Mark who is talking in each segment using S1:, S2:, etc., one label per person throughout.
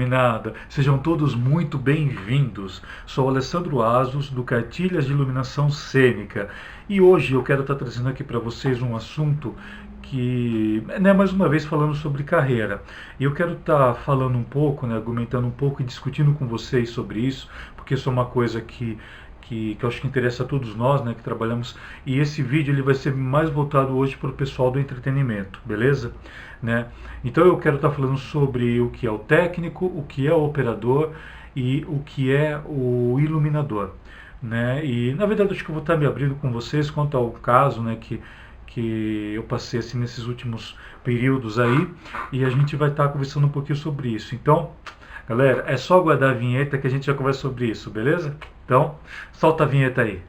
S1: Iluminada. Sejam todos muito bem-vindos. Sou Alessandro Asos, do Cartilhas de Iluminação Cênica, e hoje eu quero estar trazendo aqui para vocês um assunto que, mais uma vez falando sobre carreira. E eu quero estar falando um pouco, argumentando um pouco e discutindo com vocês sobre isso, porque isso é uma coisa que eu acho que interessa a todos nós, que trabalhamos. E esse vídeo ele vai ser mais voltado hoje para o pessoal do entretenimento, beleza? Então eu quero estar falando sobre o que é o técnico, o que é o operador e o que é o iluminador. E na verdade acho que eu vou estar me abrindo com vocês quanto ao caso, que eu passei assim, nesses últimos períodos aí, e a gente vai estar conversando um pouquinho sobre isso. Então, galera, é só aguardar a vinheta que a gente já conversa sobre isso, beleza? Então, solta a vinheta aí.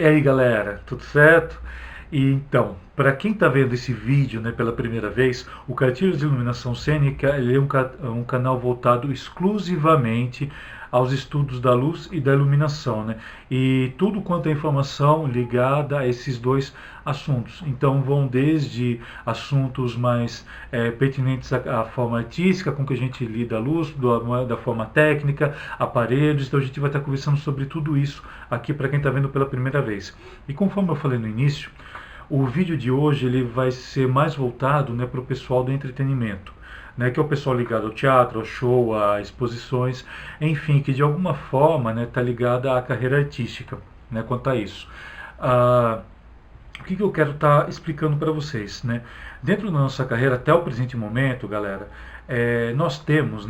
S1: E aí galera, tudo certo? E então, para quem está vendo esse vídeo pela primeira vez, o Cartilhas de Iluminação Cênica ele é um canal voltado exclusivamente aos estudos da luz e da iluminação, e tudo quanto é informação ligada a esses dois assuntos. Então vão desde assuntos mais pertinentes à forma artística, com que a gente lida a luz, da forma técnica, aparelhos. Então a gente vai estar conversando sobre tudo isso aqui para quem está vendo pela primeira vez. E conforme eu falei no início, o vídeo de hoje ele vai ser mais voltado para o pessoal do entretenimento, que é o pessoal ligado ao teatro, ao show, a exposições, enfim, que de alguma forma está ligado à carreira artística, quanto a isso. O que eu quero estar explicando para vocês? Dentro da nossa carreira, até o presente momento, galera, nós temos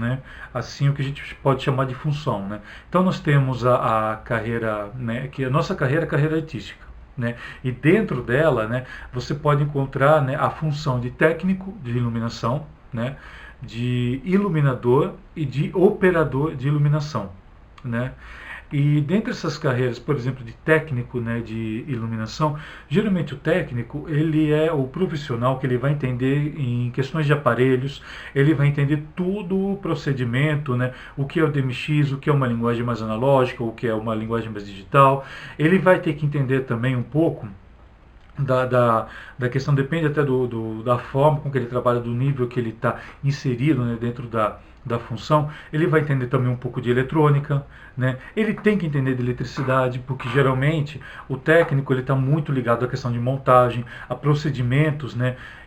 S1: assim, o que a gente pode chamar de função. Então nós temos a carreira, que a nossa carreira é a carreira artística. E dentro dela você pode encontrar a função de técnico de iluminação, de iluminador e de operador de iluminação. E dentre essas carreiras, por exemplo, de técnico de iluminação, geralmente o técnico ele é o profissional que ele vai entender em questões de aparelhos, ele vai entender todo o procedimento, o que é o DMX, o que é uma linguagem mais analógica, o que é uma linguagem mais digital. Ele vai ter que entender também um pouco da questão, depende até da forma com que ele trabalha, do nível que ele está inserido dentro da função. Ele vai entender também um pouco de eletrônica, ele tem que entender de eletricidade, porque geralmente o técnico ele está muito ligado à questão de montagem, a procedimentos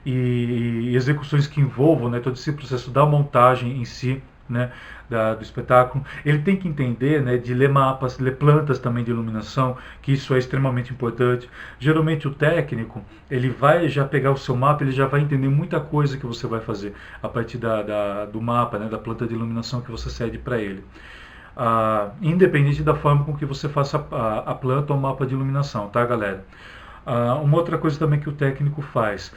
S1: e execuções que envolvam todo esse processo da montagem em si. Do espetáculo. Ele tem que entender de ler mapas, ler plantas também de iluminação, que isso é extremamente importante. Geralmente o técnico, ele vai já pegar o seu mapa, ele já vai entender muita coisa que você vai fazer a partir do mapa, da planta de iluminação que você cede para ele. Independente da forma com que você faça a planta ou o mapa de iluminação, tá, galera? Uma outra coisa também que o técnico faz,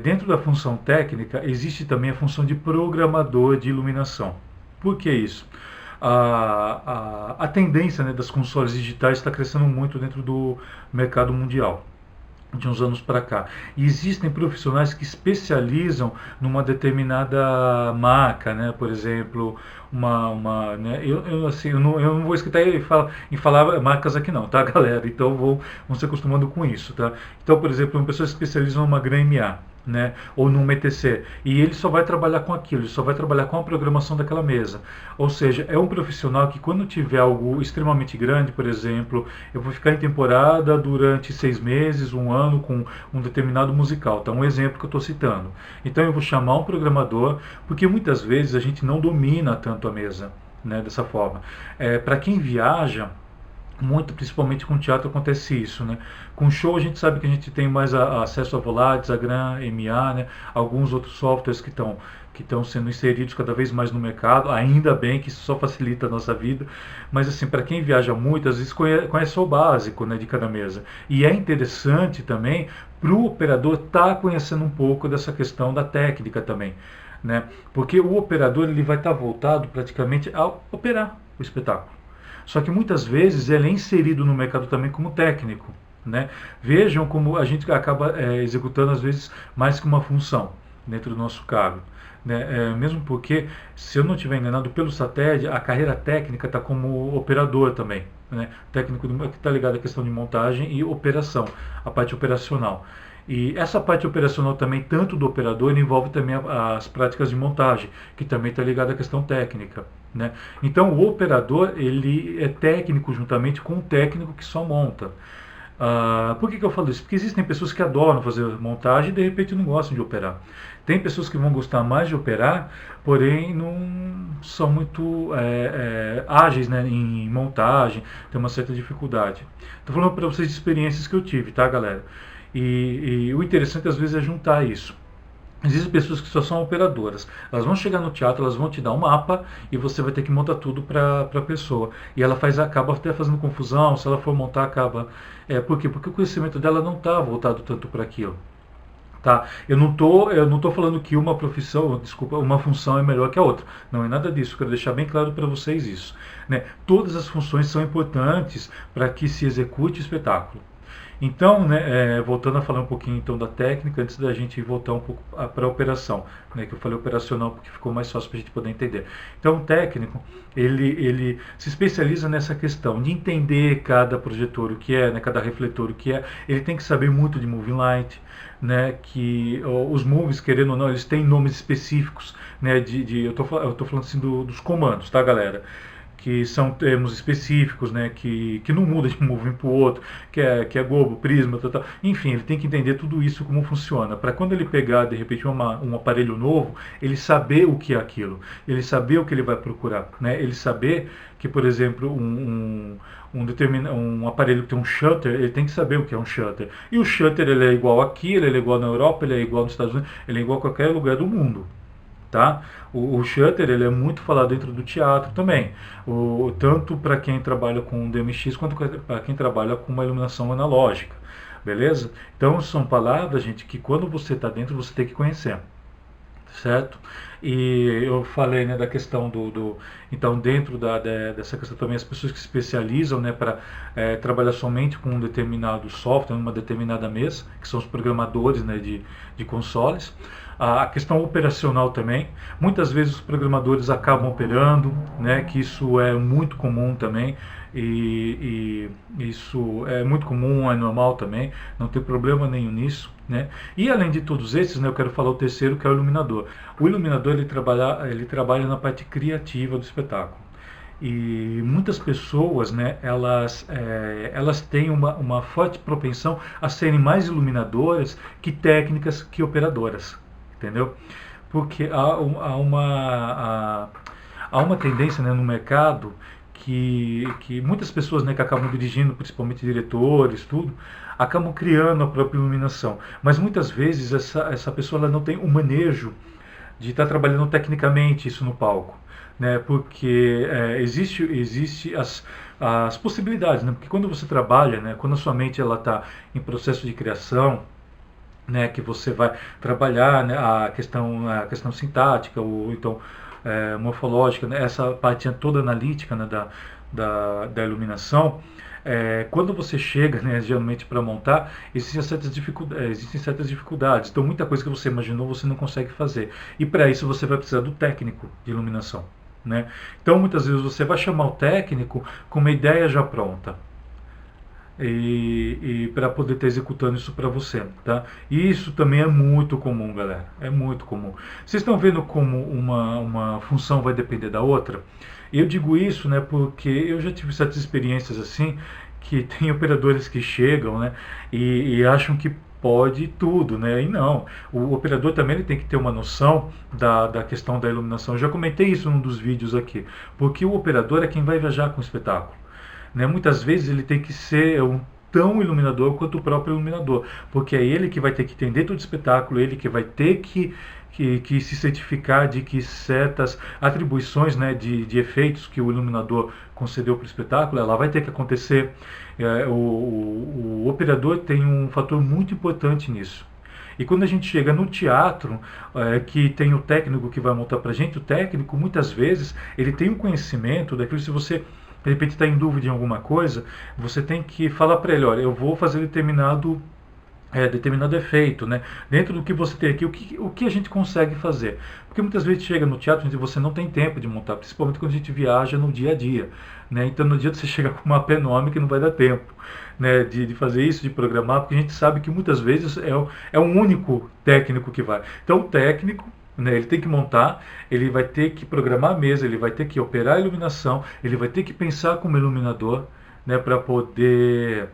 S1: dentro da função técnica, existe também a função de programador de iluminação. Por que isso? A tendência das consoles digitais está crescendo muito dentro do mercado mundial, de uns anos para cá. E existem profissionais que especializam numa determinada marca, por exemplo, eu não vou escutar em falar marcas aqui não, tá, galera? Então vão se acostumando com isso, tá? Então, por exemplo, uma pessoa se especializa numa GRAM-MA, ou num ETC, e ele só vai trabalhar com aquilo, ele só vai trabalhar com a programação daquela mesa. Ou seja, é um profissional que quando tiver algo extremamente grande, por exemplo, eu vou ficar em temporada durante 6 meses, um ano com um determinado musical, tá? Um exemplo que eu estou citando. Então eu vou chamar um programador, porque muitas vezes a gente não domina tanto a mesa, dessa forma. Para quem viaja muito, principalmente com teatro acontece isso, Com show a gente sabe que a gente tem mais acesso a Volaris, a GRAM-MA, alguns outros softwares que estão sendo inseridos cada vez mais no mercado. Ainda bem que isso só facilita a nossa vida, mas assim, para quem viaja muito, às vezes conhece o básico, de cada mesa. E é interessante também para o operador estar conhecendo um pouco dessa questão da técnica também, porque o operador ele vai estar voltado praticamente a operar o espetáculo. Só que muitas vezes ele é inserido no mercado também como técnico, né? Vejam como a gente acaba executando às vezes mais que uma função dentro do nosso cargo. Né? Mesmo porque, se eu não estiver enganado, pelo SATED, a carreira técnica está como operador também. Né? Técnico que está ligado à questão de montagem e operação, a parte operacional. E essa parte operacional também, tanto do operador, ele envolve também as práticas de montagem, que também está ligada à questão técnica. Né? Então, o operador ele é técnico juntamente com o técnico que só monta. Por que eu falo isso? Porque existem pessoas que adoram fazer montagem e de repente não gostam de operar. Tem pessoas que vão gostar mais de operar, porém não são muito ágeis, né, em montagem, tem uma certa dificuldade. Estou falando para vocês de experiências que eu tive, tá, galera? E o interessante às vezes é juntar isso. Existem pessoas que só são operadoras. Elas vão chegar no teatro, elas vão te dar um mapa e você vai ter que montar tudo para a pessoa. E ela acaba até fazendo confusão, se ela for montar, acaba. Por quê? Porque o conhecimento dela não está voltado tanto para aquilo. Tá? Eu não tô falando que uma profissão, desculpa, uma função é melhor que a outra. Não é nada disso. Quero deixar bem claro para vocês isso. Né? Todas as funções são importantes para que se execute o espetáculo. Então, né, voltando a falar um pouquinho então da técnica, antes da gente voltar um pouco para a operação, né, que eu falei operacional porque ficou mais fácil para a gente poder entender. Então, o técnico, ele se especializa nessa questão de entender cada projetor o que é, né, cada refletor o que é. Ele tem que saber muito de moving light, né, que os movies, querendo ou não, eles têm nomes específicos, né, eu tô falando assim dos comandos, tá, galera? Que são termos específicos, né, que não muda de um movimento para o outro, que é globo, prisma, tal. Enfim, ele tem que entender tudo isso como funciona, para quando ele pegar de repente um aparelho novo, ele saber o que é aquilo, ele saber o que ele vai procurar, né, ele saber que, por exemplo, um aparelho que tem um shutter, ele tem que saber o que é um shutter. E o shutter ele é igual aqui, ele é igual na Europa, ele é igual nos Estados Unidos, ele é igual a qualquer lugar do mundo. Tá? O shutter ele é muito falado dentro do teatro também, tanto para quem trabalha com DMX quanto para quem trabalha com uma iluminação analógica, beleza? Então são palavras, gente, que quando você está dentro você tem que conhecer, certo? E eu falei, né, da questão então dentro dessa questão também as pessoas que se especializam, né, para trabalhar somente com um determinado software, uma determinada mesa, que são os programadores, né, de consoles. A questão operacional também, muitas vezes os programadores acabam operando, né, que isso é muito comum também, e isso é muito comum, é normal também, não tem problema nenhum nisso. Né? E além de todos esses, né, eu quero falar o terceiro, que é o iluminador. O iluminador ele trabalha na parte criativa do espetáculo. E muitas pessoas, né, elas têm uma forte propensão a serem mais iluminadoras que técnicas, que operadoras. Entendeu? Porque há uma tendência, né, no mercado que muitas pessoas, né, que acabam dirigindo, principalmente diretores, tudo, acabam criando a própria iluminação. Mas muitas vezes essa pessoa ela não tem o manejo de estar trabalhando tecnicamente isso no palco. Né, porque existe as possibilidades, né, porque quando você trabalha, né, quando a sua mente está em processo de criação, né, que você vai trabalhar, né, a questão sintática, ou então morfológica, né, essa parte toda analítica, né, da iluminação. Quando você chega, né, geralmente para montar, existem certas dificuldades. Então, muita coisa que você imaginou você não consegue fazer. E para isso você vai precisar do técnico de iluminação. Né? Então, muitas vezes você vai chamar o técnico com uma ideia já pronta. E para poder estar executando isso para você, tá? E isso também é muito comum, galera, é muito comum. Vocês estão vendo como uma função vai depender da outra? Eu digo isso, né, porque eu já tive certas experiências assim, que tem operadores que chegam, né, e acham que pode tudo, né? E não, o operador também ele tem que ter uma noção da questão da iluminação. Eu já comentei isso num dos vídeos aqui, porque o operador é quem vai viajar com o espetáculo. Né? Muitas vezes ele tem que ser tão iluminador quanto o próprio iluminador, porque é ele que vai ter que entender todo o espetáculo, ele que vai ter que se certificar de que certas atribuições, né, de efeitos que o iluminador concedeu para o espetáculo, ela vai ter que acontecer. O operador tem um fator muito importante nisso. E quando a gente chega no teatro, que tem o técnico que vai montar para a gente, o técnico muitas vezes ele tem um conhecimento daquilo. Se você de repente está em dúvida em alguma coisa, você tem que falar para ele, olha, eu vou fazer determinado efeito, né? Dentro do que você tem aqui, o que a gente consegue fazer? Porque muitas vezes chega no teatro e você não tem tempo de montar, principalmente quando a gente viaja no dia a dia, né? Então no dia você chega com uma mapa enorme que não vai dar tempo, né? De fazer isso, de programar, porque a gente sabe que muitas vezes é um único técnico que vai. Então o técnico, né, ele tem que montar, ele vai ter que programar a mesa, ele vai ter que operar a iluminação, ele vai ter que pensar como iluminador, né, para poder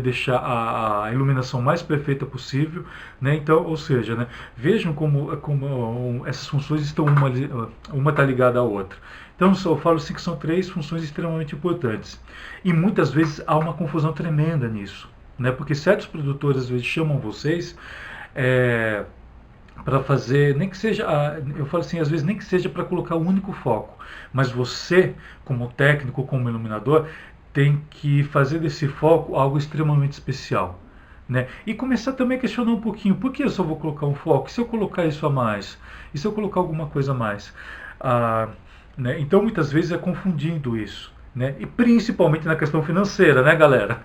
S1: deixar a iluminação mais perfeita possível, né? Então, ou seja, né, vejam como essas funções estão uma está ligada à outra. Então, eu falo assim que são três funções extremamente importantes. E muitas vezes há uma confusão tremenda nisso, né? Porque certos produtores às vezes chamam vocês é, para fazer, nem que seja, eu falo assim, às vezes nem que seja para colocar um único foco, mas você, como técnico, como iluminador, tem que fazer desse foco algo extremamente especial, né? E começar também a questionar um pouquinho, por que eu só vou colocar um foco? E se eu colocar isso a mais? E se eu colocar alguma coisa a mais? Ah, né? Então muitas vezes é confundindo isso, né? E principalmente na questão financeira, né, galera?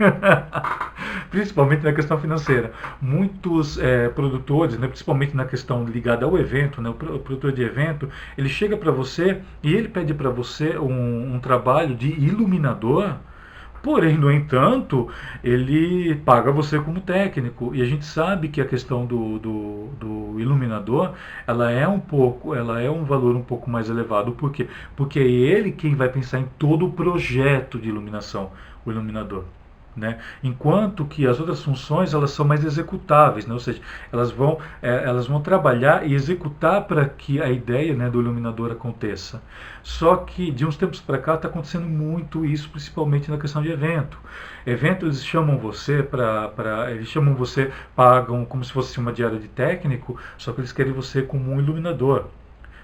S1: Principalmente na questão financeira. Muitos produtores, né, principalmente na questão ligada ao evento, né, o produtor de evento, ele chega para você e ele pede para você um trabalho de iluminador. Porém, no entanto, ele paga você como técnico. E a gente sabe que a questão do iluminador, ela é um valor um pouco mais elevado. Por quê? Porque é ele quem vai pensar em todo o projeto de iluminação, o iluminador. Né? Enquanto que as outras funções elas são mais executáveis, né? Ou seja, elas vão trabalhar e executar para que a ideia, né, do iluminador aconteça. Só que de uns tempos para cá está acontecendo muito isso, principalmente na questão de evento. Eventos eles chamam você, pagam como se fosse uma diária de técnico, só que eles querem você como um iluminador.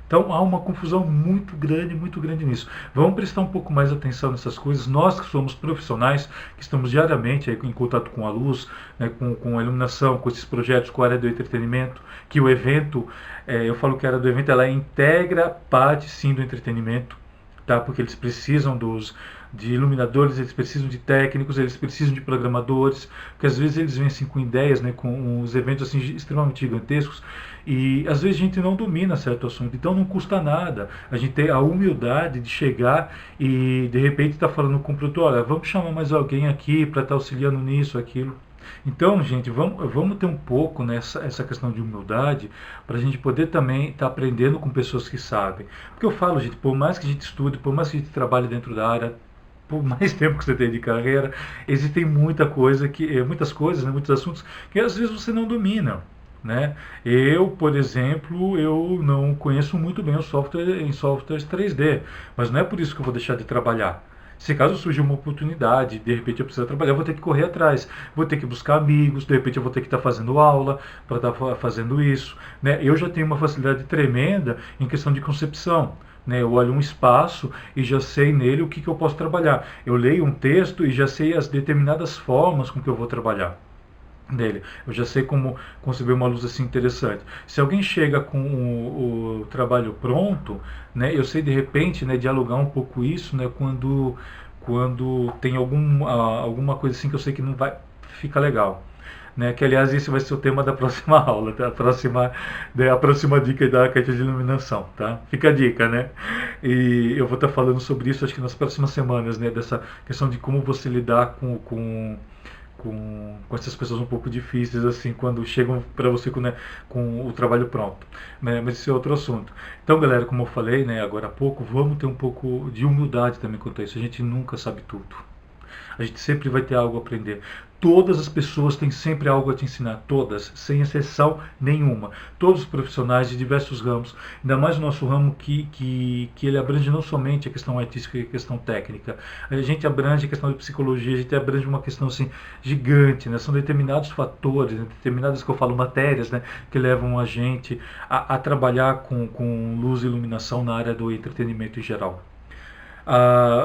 S1: Então há uma confusão muito grande nisso. Vamos prestar um pouco mais atenção nessas coisas. Nós que somos profissionais, que estamos diariamente aí em contato com a luz, né, com a iluminação, com esses projetos, com a área do entretenimento, que o evento, eu falo que a área do evento, ela integra parte sim do entretenimento, tá? Porque eles precisam de iluminadores, eles precisam de técnicos, eles precisam de programadores, porque às vezes eles vêm assim com ideias, né, com uns eventos assim extremamente gigantescos e às vezes a gente não domina certo assunto, então não custa nada a gente ter a humildade de chegar e de repente estar falando com o produtor, olha, vamos chamar mais alguém aqui para estar auxiliando nisso, aquilo. Então, gente, vamos ter um pouco nessa essa questão de humildade para a gente poder também estar aprendendo com pessoas que sabem. Porque eu falo, gente, por mais que a gente estude, por mais que a gente trabalhe dentro da área, por mais tempo que você tem de carreira, existem muitas coisas, né, muitos assuntos que às vezes você não domina. Né? Eu, por exemplo, eu não conheço muito bem o software em softwares 3D, mas não é por isso que eu vou deixar de trabalhar. Se caso surgir uma oportunidade, de repente eu precisar trabalhar, eu vou ter que correr atrás, vou ter que buscar amigos, de repente eu vou ter que estar fazendo aula para estar fazendo isso. Né? Eu já tenho uma facilidade tremenda em questão de concepção. Né? Eu olho um espaço e já sei nele o que eu posso trabalhar. Eu leio um texto e já sei as determinadas formas com que eu vou trabalhar dele. Eu já sei como conceber uma luz assim interessante. Se alguém chega com o trabalho pronto, né, eu sei de repente, né, dialogar um pouco isso, né, quando tem alguma coisa assim que eu sei que não vai ficar legal. Né, que aliás esse vai ser o tema da próxima aula, tá? A próxima dica da caixa de iluminação, tá? Fica a dica, né? E eu vou estar falando sobre isso acho que nas próximas semanas, né? Dessa questão de como você lidar com essas pessoas um pouco difíceis assim quando chegam para você né, com o trabalho pronto, né? Mas esse é outro assunto. Então, galera, como eu falei, né, agora há pouco, vamos ter um pouco de humildade também quanto a isso. A gente nunca sabe tudo. A gente sempre vai ter algo a aprender. Todas as pessoas têm sempre algo a te ensinar, todas, sem exceção nenhuma. Todos os profissionais de diversos ramos, ainda mais o nosso ramo que ele abrange não somente a questão artística e a questão técnica. A gente abrange a questão de psicologia, a gente abrange uma questão assim gigante, né? São determinados fatores, né? Determinadas que eu falo matérias, né? Que levam a gente a trabalhar com luz e iluminação na área do entretenimento em geral.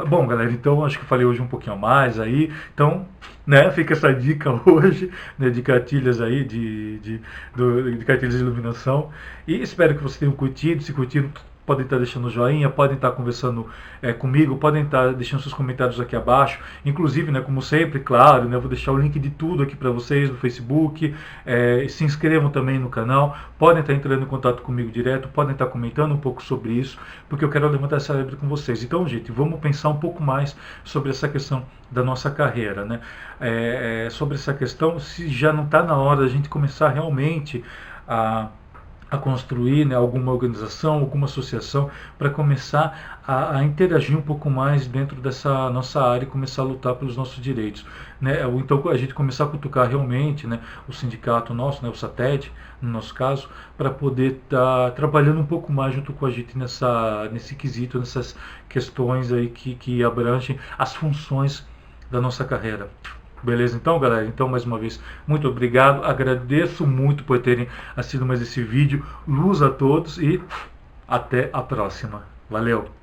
S1: Bom, galera, então acho que eu falei hoje um pouquinho a mais aí. Então, né, fica essa dica hoje, né, de cartilhas aí, de cartilhas de iluminação. E espero que vocês tenham curtido. Se curtiram, podem estar deixando joinha, podem estar conversando comigo, podem estar deixando seus comentários aqui abaixo. Inclusive, né, como sempre, claro, né, eu vou deixar o link de tudo aqui para vocês no Facebook. Se inscrevam também no canal, podem estar entrando em contato comigo direto, podem estar comentando um pouco sobre isso, porque eu quero levantar essa lebre com vocês. Então, gente, vamos pensar um pouco mais sobre essa questão da nossa carreira, né? Sobre essa questão, se já não está na hora da gente começar realmente a construir, né, alguma organização, alguma associação, para começar a interagir um pouco mais dentro dessa nossa área e começar a lutar pelos nossos direitos, né? Ou então a gente começar a cutucar realmente, né, o sindicato nosso, né, o SATED, no nosso caso, para poder estar trabalhando um pouco mais junto com a gente nesse quesito, nessas questões aí que abrangem as funções da nossa carreira. Beleza, então, galera? Então, mais uma vez, muito obrigado. Agradeço muito por terem assistido mais esse vídeo. Luz a todos e até a próxima. Valeu!